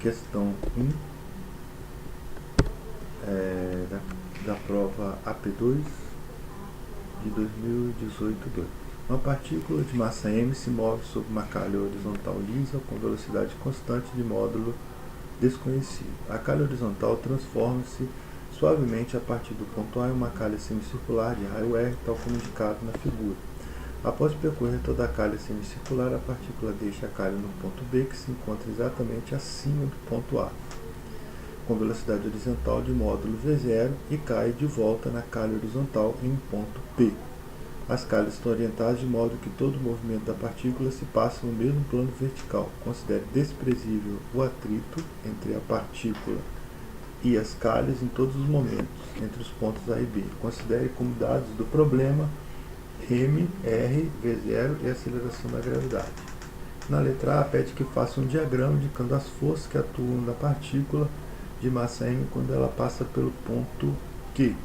questão 1 da prova AP2 de 2018-2. Uma partícula de massa m se move sobre uma calha horizontal lisa com velocidade constante de módulo desconhecido. A calha horizontal transforma-se suavemente a partir do ponto A em uma calha semicircular de raio R, tal como indicado na figura. Após percorrer toda a calha semicircular, a partícula deixa a calha no ponto B, que se encontra exatamente acima do ponto A, com velocidade horizontal de módulo V0, e cai de volta na calha horizontal em um ponto P. As calhas estão orientadas de modo que todo o movimento da partícula se passa no mesmo plano vertical. Considere desprezível o atrito entre a partícula e as calhas em todos os momentos, entre os pontos A e B. Considere como dados do problema m, r, v0 e a aceleração da gravidade. Na letra A, pede que faça um diagrama indicando as forças que atuam na partícula de massa m quando ela passa pelo ponto Q,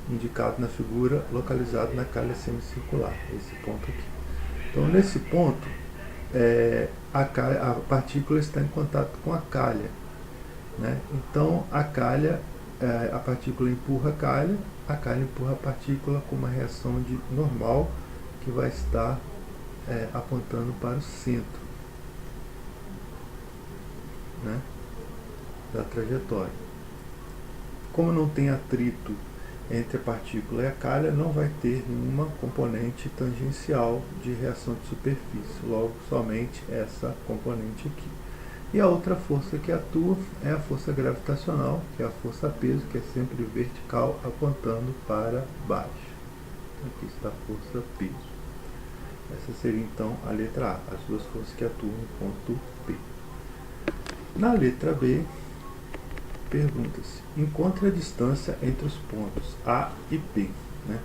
indicado na figura, localizado na calha semicircular, esse ponto aqui. Então, nesse ponto, a partícula está em contato com a calha, né? Então, a partícula empurra a calha empurra a partícula com uma reação normal que vai estar apontando para o centro, né, da trajetória. Como não tem atrito entre a partícula e a calha, não vai ter nenhuma componente tangencial de reação de superfície, logo somente essa componente aqui. E a outra força que atua é a força gravitacional, que é a força-peso, que é sempre vertical, apontando para baixo. Aqui está a força-peso. Essa seria então a letra A, as duas forças que atuam no ponto P. Na letra B, pergunta-se: encontre a distância entre os pontos A e P, né?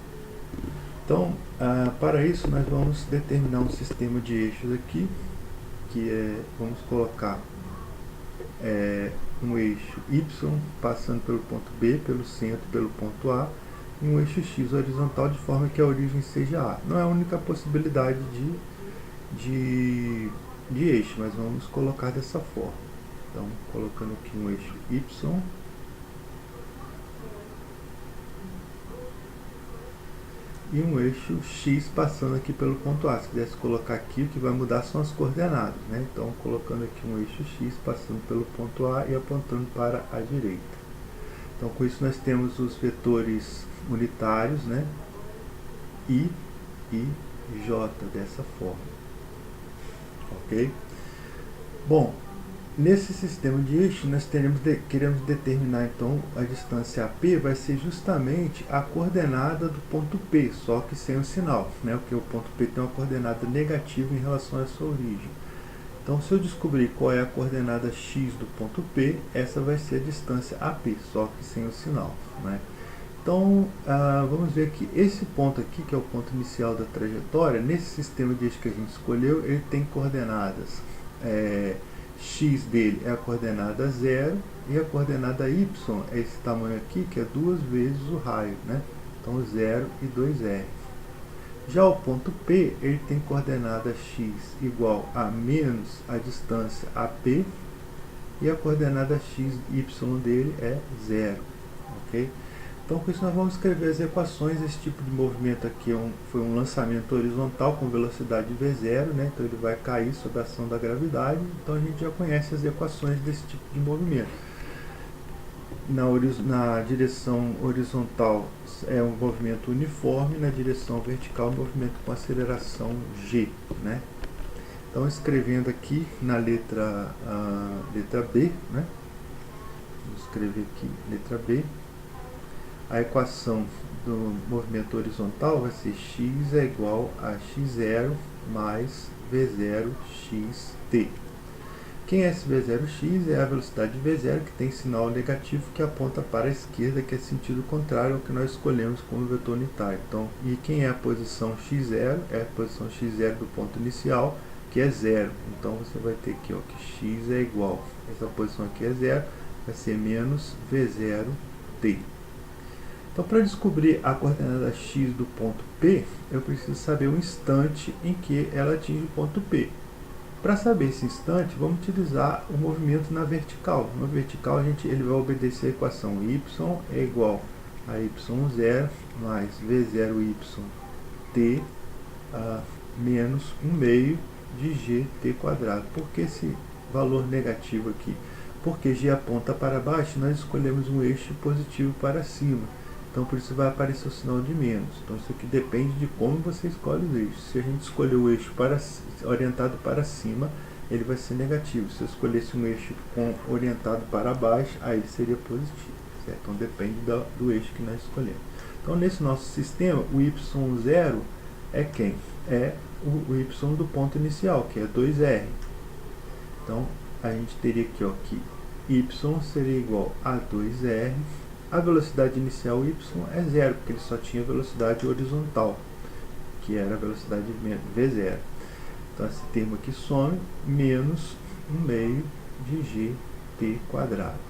Então, para isso, nós vamos determinar um sistema de eixos aqui, que vamos colocar um eixo Y passando pelo ponto B, pelo centro, pelo ponto A, e um eixo X horizontal de forma que a origem seja A. Não é a única possibilidade de eixo, mas vamos colocar dessa forma. Então, colocando aqui um eixo Y e um eixo X passando aqui pelo ponto A. Se quisesse colocar aqui, o que vai mudar são as coordenadas, né? Então, colocando aqui um eixo X passando pelo ponto A e apontando para a direita. Então, com isso nós temos os vetores unitários, né, I e J, dessa forma. Ok? Bom, nesse sistema de eixo, nós queremos determinar, então, a distância AP vai ser justamente a coordenada do ponto P, só que sem o sinal, né? Porque o ponto P tem uma coordenada negativa em relação à sua origem. Então, se eu descobrir qual é a coordenada X do ponto P, essa vai ser a distância AP, só que sem o sinal, né? Então, vamos ver que esse ponto aqui, que é o ponto inicial da trajetória, nesse sistema de eixo que a gente escolheu, ele tem coordenadas X dele é a coordenada 0 e a coordenada Y é esse tamanho aqui, que é 2 vezes o raio, né? Então 0 e 2R. Já o ponto P, ele tem coordenada X igual a menos a distância AP e a coordenada XY dele é 0, ok? Então, com isso nós vamos escrever as equações. Esse tipo de movimento aqui foi um lançamento horizontal com velocidade V0, né? Então ele vai cair sob a ação da gravidade. Então a gente já conhece as equações desse tipo de movimento. Na direção horizontal é um movimento uniforme, na direção vertical um movimento com aceleração G, né? Então, escrevendo aqui na letra B, né? Vamos escrever aqui letra B. A equação do movimento horizontal vai ser x é igual a x0 mais v0 xt. Quem é esse v0x? É a velocidade de v0 que tem sinal negativo que aponta para a esquerda, que é sentido contrário ao que nós escolhemos como vetor unitário. Então, e quem é a posição x0? É a posição x0 do ponto inicial, que é 0. Então, você vai ter aqui, ó, que x é igual, essa posição aqui é 0, vai ser menos v0t. Então, para descobrir a coordenada x do ponto P, eu preciso saber o instante em que ela atinge o ponto P. Para saber esse instante, vamos utilizar o movimento na vertical. Na vertical, ele vai obedecer a equação y é igual a y0 mais v0y t menos 1 meio de gt quadrado. Por que esse valor negativo aqui? Porque g aponta para baixo, nós escolhemos um eixo positivo para cima. Então, por isso vai aparecer o sinal de menos. Então, isso aqui depende de como você escolhe os eixos. Se a gente escolher o eixo orientado para cima, ele vai ser negativo. Se eu escolhesse um eixo orientado para baixo, aí ele seria positivo. Certo? Então, depende do eixo que nós escolhemos. Então, nesse nosso sistema, o y0 é quem? É o y do ponto inicial, que é 2r. Então, a gente teria aqui, ó, que y seria igual a 2r. A velocidade inicial y é zero, porque ele só tinha velocidade horizontal, que era a velocidade v0. Então, esse termo aqui some, menos 1 meio de gt quadrado.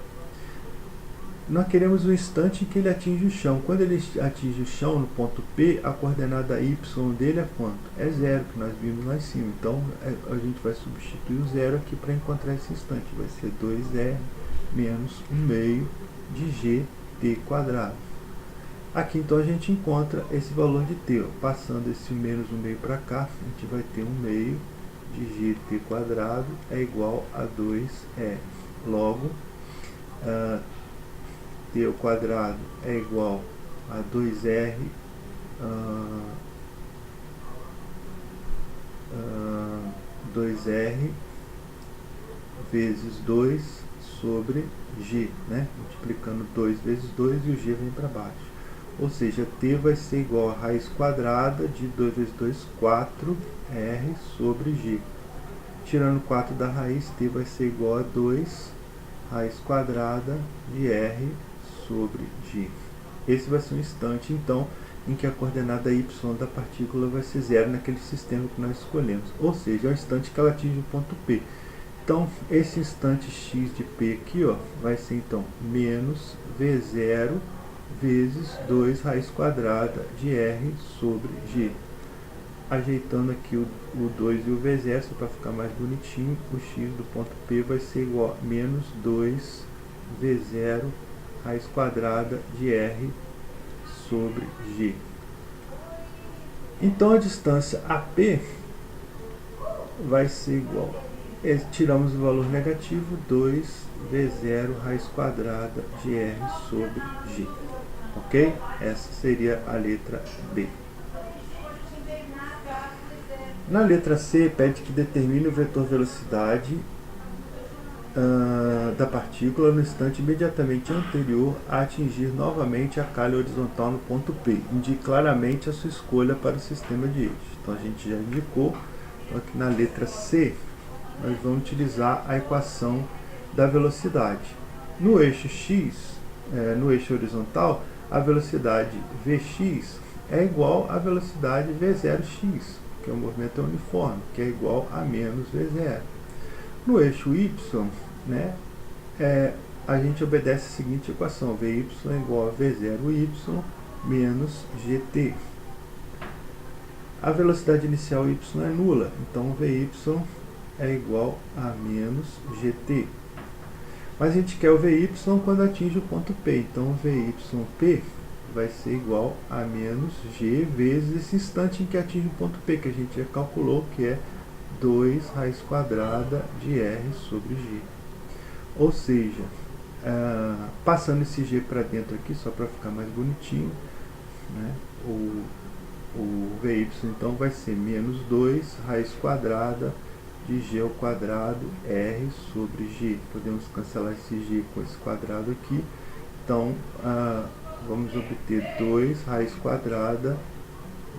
Nós queremos o instante em que ele atinge o chão. Quando ele atinge o chão, no ponto P, a coordenada y dele é quanto? É zero, que nós vimos lá em cima. Então, a gente vai substituir o zero aqui para encontrar esse instante. Vai ser 2r menos 1 meio de gt quadrado. Aqui, então, a gente encontra esse valor de t. Ó. Passando esse menos 1 meio para cá, a gente vai ter 1 meio de gt quadrado é igual a 2r. Logo, t ao quadrado é igual a 2r vezes 2 sobre g, né? Multiplicando 2 vezes 2 e o g vem para baixo. Ou seja, t vai ser igual a raiz quadrada de 2 vezes 2, 4r sobre g. Tirando 4 da raiz, t vai ser igual a 2 raiz quadrada de r sobre g. Esse vai ser um instante, então, em que a coordenada y da partícula vai ser zero naquele sistema que nós escolhemos. Ou seja, é o instante que ela atinge o ponto P. Então, esse instante x de P aqui, ó, vai ser, então, menos V0 vezes 2 raiz quadrada de R sobre G. Ajeitando aqui o 2 e o V0, só para ficar mais bonitinho, o x do ponto P vai ser igual a menos 2 V0 raiz quadrada de R sobre G. Então, a distância AP vai ser igual, tiramos o valor negativo, 2 V0 raiz quadrada de R sobre G. Ok? Essa seria a letra B. Na letra C, pede que determine o vetor velocidade da partícula no instante imediatamente anterior a atingir novamente a calha horizontal no ponto P. Indique claramente a sua escolha para o sistema de eixos. Então, a gente já indicou. Então, aqui na letra C, nós vamos utilizar a equação da velocidade. No eixo x, no eixo horizontal, a velocidade Vx é igual à velocidade V0x, que é o movimento uniforme, que é igual a menos V0. No eixo y, né, a gente obedece a seguinte equação: Vy é igual a V0y menos gt. A velocidade inicial y é nula, então Vy é igual a menos gt. Mas a gente quer o Vy quando atinge o ponto P, então Vyp vai ser igual a menos g vezes esse instante em que atinge o ponto P, que a gente já calculou, que é 2 raiz quadrada de R sobre G. Ou seja, passando esse G para dentro aqui, só para ficar mais bonitinho, né, o Vy então vai ser menos 2 raiz quadrada de G ao quadrado R sobre G. Podemos cancelar esse G com esse quadrado aqui. Então, vamos obter 2 raiz quadrada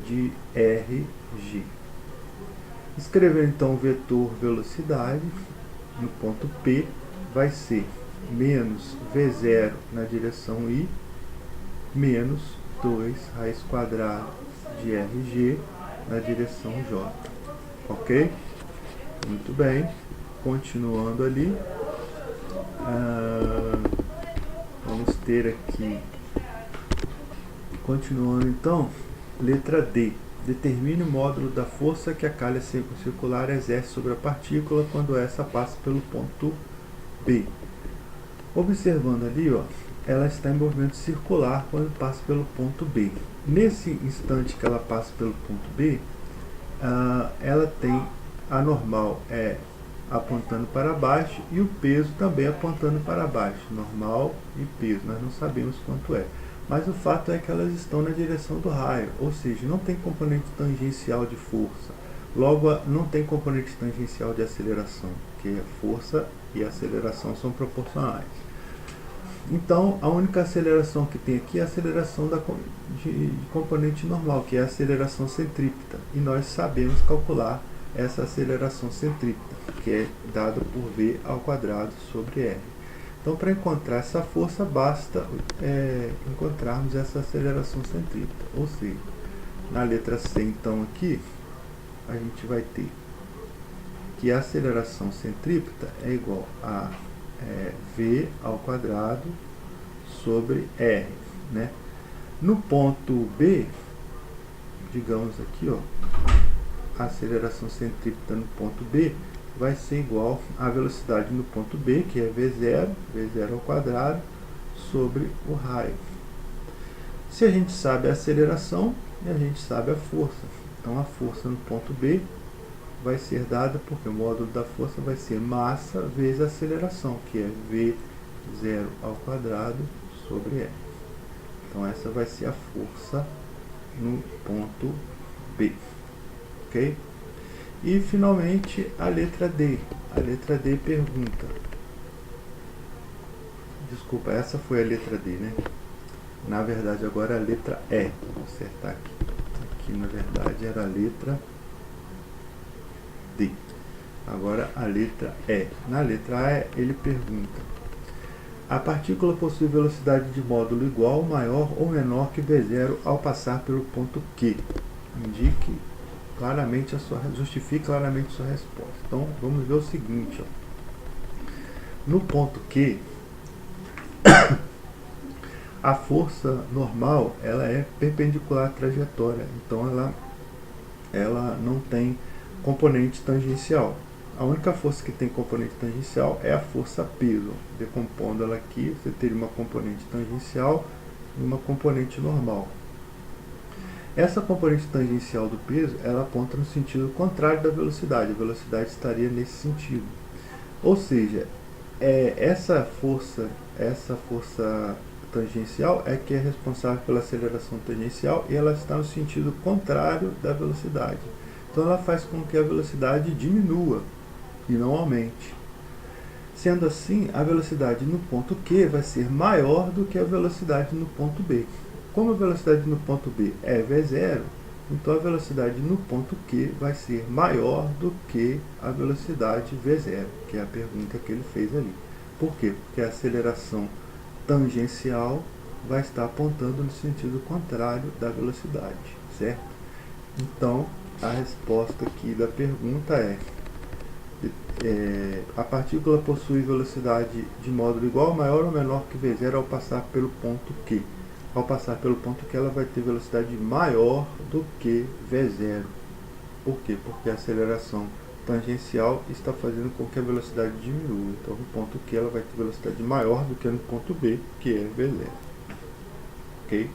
de RG. Escrever então o vetor velocidade no ponto P vai ser menos V0 na direção I menos 2 raiz quadrada de RG na direção J. Ok? Muito bem. Continuando ali. Vamos ter aqui, continuando então, letra D. Determine o módulo da força que a calha circular exerce sobre a partícula quando essa passa pelo ponto B. Observando ali, ó, ela está em movimento circular quando passa pelo ponto B. Nesse instante que ela passa pelo ponto B, ela tem a normal apontando para baixo e o peso também apontando para baixo. Normal e peso, nós não sabemos quanto é. Mas o fato é que elas estão na direção do raio, ou seja, não tem componente tangencial de força. Logo, não tem componente tangencial de aceleração, porque a força e a aceleração são proporcionais. Então, a única aceleração que tem aqui é a aceleração de componente normal, que é a aceleração centrípeta. E nós sabemos calcular essa aceleração centrípeta, que é dada por V ao quadrado sobre R. Então, para encontrar essa força, basta encontrarmos essa aceleração centrípeta. Ou seja, na letra C, então, aqui, a gente vai ter que a aceleração centrípeta é igual a V ao quadrado sobre R, né? No ponto B, digamos aqui, ó, a aceleração centrípeta no ponto B vai ser igual à velocidade no ponto B, que é V0 ao quadrado, sobre o raio. Se a gente sabe a aceleração, e a gente sabe a força. Então, a força no ponto B vai ser dada porque o módulo da força vai ser massa vezes a aceleração, que é V0 ao quadrado sobre R. Então, essa vai ser a força no ponto B. Ok? E, finalmente, a letra D. A letra D pergunta... Desculpa, essa foi a letra D, né? Na verdade, agora é a letra E. Vou acertar aqui. Aqui, na verdade, era a letra D. Agora, a letra E. Na letra E, ele pergunta: a partícula possui velocidade de módulo igual, maior ou menor que V0 ao passar pelo ponto Q. Indique claramente justifique claramente a sua resposta. Então, vamos ver o seguinte, ó. No ponto Q, a força normal, ela é perpendicular à trajetória. Então, ela não tem componente tangencial. A única força que tem componente tangencial é a força peso. Decompondo ela aqui, você teria uma componente tangencial e uma componente normal. Essa componente tangencial do peso, ela aponta no sentido contrário da velocidade. A velocidade estaria nesse sentido. Ou seja, essa força tangencial é que é responsável pela aceleração tangencial e ela está no sentido contrário da velocidade. Então, ela faz com que a velocidade diminua e não aumente. Sendo assim, a velocidade no ponto Q vai ser maior do que a velocidade no ponto B. Como a velocidade no ponto B é V0, então a velocidade no ponto Q vai ser maior do que a velocidade V0, que é a pergunta que ele fez ali. Por quê? Porque a aceleração tangencial vai estar apontando no sentido contrário da velocidade, certo? Então, a resposta aqui da pergunta a partícula possui velocidade de módulo igual, maior ou menor que V0 ao passar pelo ponto Q. Ao passar pelo ponto Q, ela vai ter velocidade maior do que V0. Por quê? Porque a aceleração tangencial está fazendo com que a velocidade diminua. Então, no ponto Q, ela vai ter velocidade maior do que no ponto B, que é V0. Ok?